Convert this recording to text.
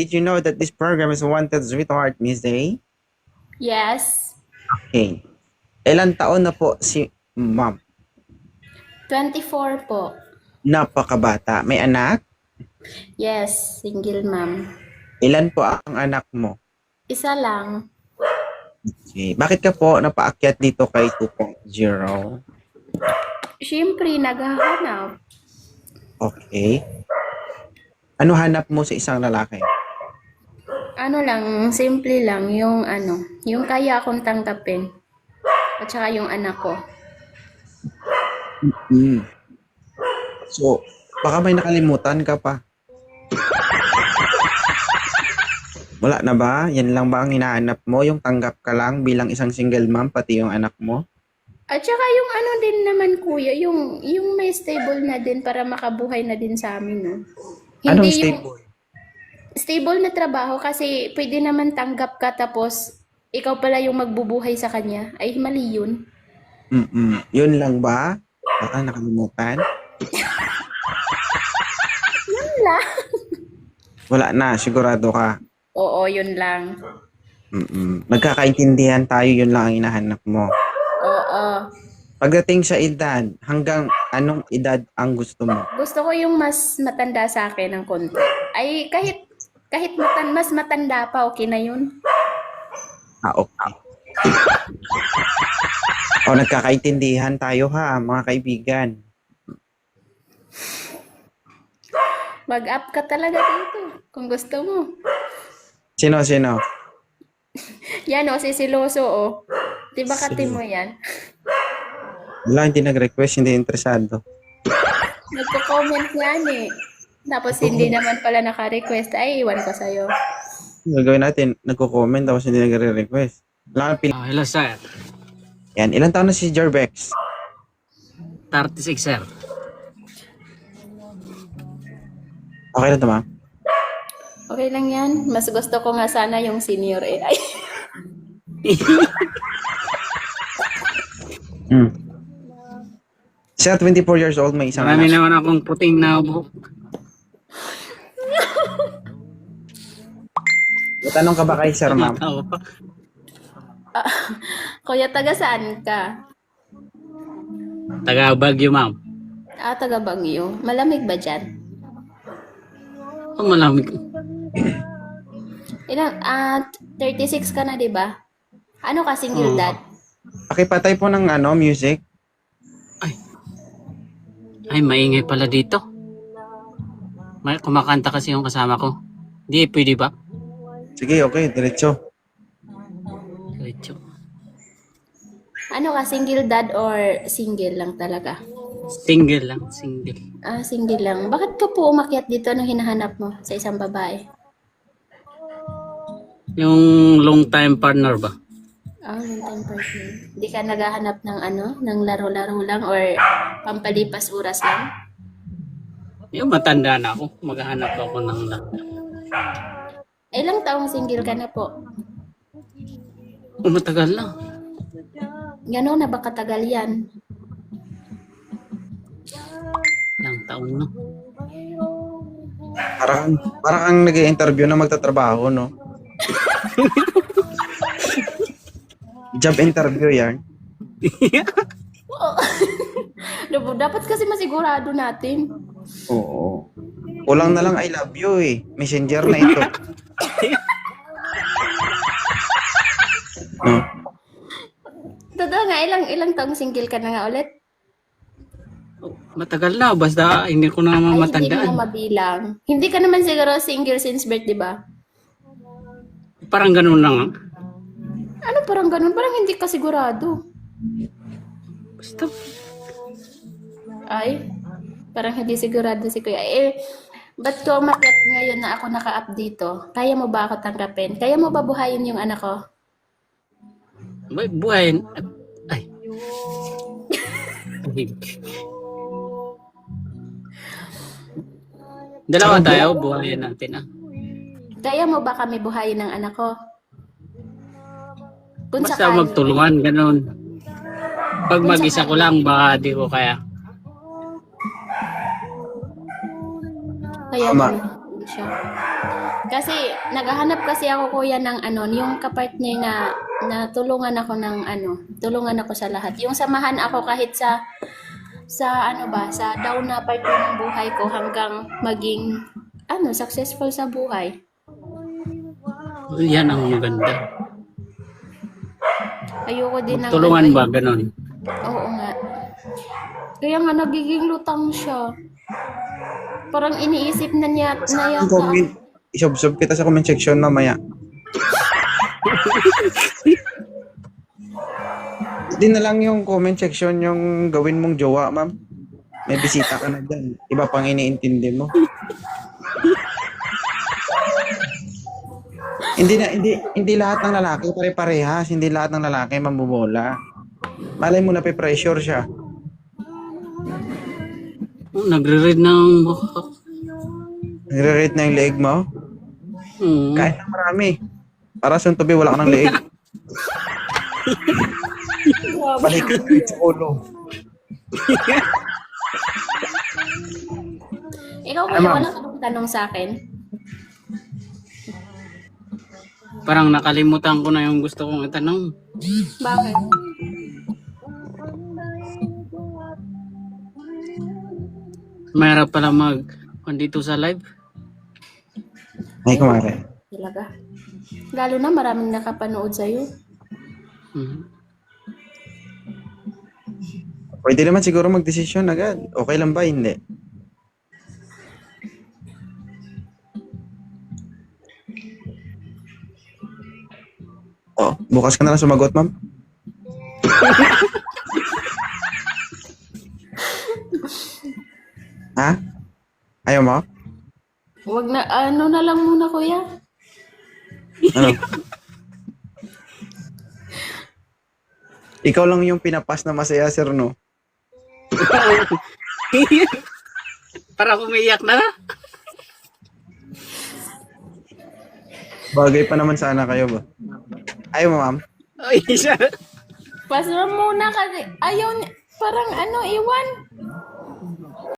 Did you know that this program is wanted sweetheart, Miss Day? Yes. Okay. Ilan taon na po si ma'am? 24 po. Napakabata. May anak? Yes, single ma'am. Ilan po ang anak mo? Isa lang. Okay. Bakit ka po napaakyat dito kay 2.0? Siyempre, naghahanap. Okay. Ano hanap mo sa isang lalaki? Ano lang, simple lang, yung kaya akong tanggapin. At saka yung anak ko. Mm. So, baka may nakalimutan ka pa. Wala na ba? Yan lang ba ang hinahanap mo? Yung tanggap ka lang bilang isang single mom, pati yung anak mo? At saka yung ano din naman kuya, yung may stable na din para makabuhay na din sa amin, no? Anong Hindi yung stable? stable na trabaho kasi pwede naman tanggap ka tapos ikaw pala yung magbubuhay sa kanya. Ay, mali yun. Yun lang ba? Baka nakalimutan? Wala. Wala na, sigurado ka. Oo, yun lang. Nagkakaintindihan tayo, yun lang ang hinahanap mo. Oo. Pagdating sa edad, hanggang anong edad ang gusto mo? Gusto ko yung mas matanda sa akin ng konti. Ay, kahit mas matanda pa, okay na yun. Okay. O, nagkakaintindihan tayo ha, mga kaibigan. Mag-up ka talaga dito kung gusto mo. Sino? Yan o, si Siloso o. Diba kati mo yan? Wala, hindi nag-request, hindi interesado. Nagko-comment yan eh. Tapos hindi naman pala naka-request. Ay, iwan ko sa'yo. Gagawin natin, nagko-comment tapos hindi nagre-request. Wala kang pili- Hello sir, Yan, ilang taon na si Jorbex? 36 sir. Okay na to, ma'am? Okay lang yan. Mas gusto ko nga sana yung senior eh. Ay, Siya, 24 years old, may isang Marami anak. naman akong puting na buhok. Tanong ka ba kay sir, ma'am? Tumatawa pa. kuya, taga saan ka? Taga Baguio ma'am. Ah, taga Baguio. Malamig ba dyan? Oh, malamig. Ilang, 36 ka na, di ba? Ano ka, single Oo. dad? Pakipatay po ng music. Ay, maingay pala dito. May kumakanta kasi yung kasama ko. Di, pwede ba? Sige, okay, diretso. Diretso. Ano ka, single dad or single lang talaga? Single lang, single. Ah, single lang. Bakit ka po umakyat dito nung hinahanap mo sa isang babae? Yung long time partner ba? Ah, long time partner. Hindi ka naghahanap ng laro-laro lang or pampalipas oras lang? Yung matanda na ako, maghahanap ako ng Ilang taong single ka na po? Oh, matagal na. Gano'n na ba katagal yan? Ilang taon na. Parang kang nag-i-interview na magtatrabaho, no? Job interview yan. Dapat kasi masigurado natin. Oo. Kulang na lang I love you eh. Messenger na ito. No? Totoo nga, ilang taong single ka na nga ulit? Matagal na, basta hindi ko na Ay, hindi mo matandaan. mabilang. Hindi ka naman siguro single since birth, di ba? Parang ganun lang. Ano parang ganun? Parang hindi ka sigurado. Basta, Ay, parang hindi sigurado si Kuya. Ba't ko umakyat ngayon na ako naka-up dito? Kaya mo ba ako tanggapin? Kaya mo ba buhayin yung anak ko? buhay. Ay. Dalawa tayo, buhayin natin ah. Kaya mo ba kami buhayin ng anak ko? Kung Basta sakali. magtulungan, ganun. Pag mag-isa ko lang, baka di ko kaya. Kaya Tama. mo siya. Kasi naghahanap kasi ako kuya ng yung kapartner na tulungan ako tulungan ako sa lahat. Yung samahan ako kahit sa sa down na part ng buhay ko hanggang maging successful sa buhay. Yan ang maganda. Ayoko din ng Tulungan ba, ganon? Oo nga. Kaya nga nagiging lutang siya. Parang iniisip na niya na yata. Comment. Isubsob kita sa comment section mamaya. Hindi na lang yung comment section yung gawin mong jowa, ma'am. May bisita ka na dyan. Iba pang iniintindi mo. Hindi lahat ng lalaki pare-parehas. Hindi lahat ng lalaki mambobola. Malay mo na pressure siya. Oh, nagre-read ng... Nire-rate na yung leeg mo. Kahit na marami. Para sa tubi, wala ka ng leeg. Balik ka sa ulo. Ikaw kuya, wala ka bang tanong sa akin? Parang nakalimutan ko na yung gusto kong itanong. Bakit? Mahirap pala dito sa live. Ay, kumare. Talaga. Lalo na maraming nakapanood sa'yo. Pwede naman siguro magdesisyon agad. Okay lang ba? Hindi. Oh, bukas ka na lang sumagot, ma'am. Ha? Ayaw mo? Wag na, na lang muna kuya. Ano? Ikaw lang yung pinapas na masaya, sir, no? Para umiyak na. Bagay pa naman sana kayo ba? Ayaw mo, ma'am? Ay, siya. Pasra muna kasi ayaw niya. Parang iwan.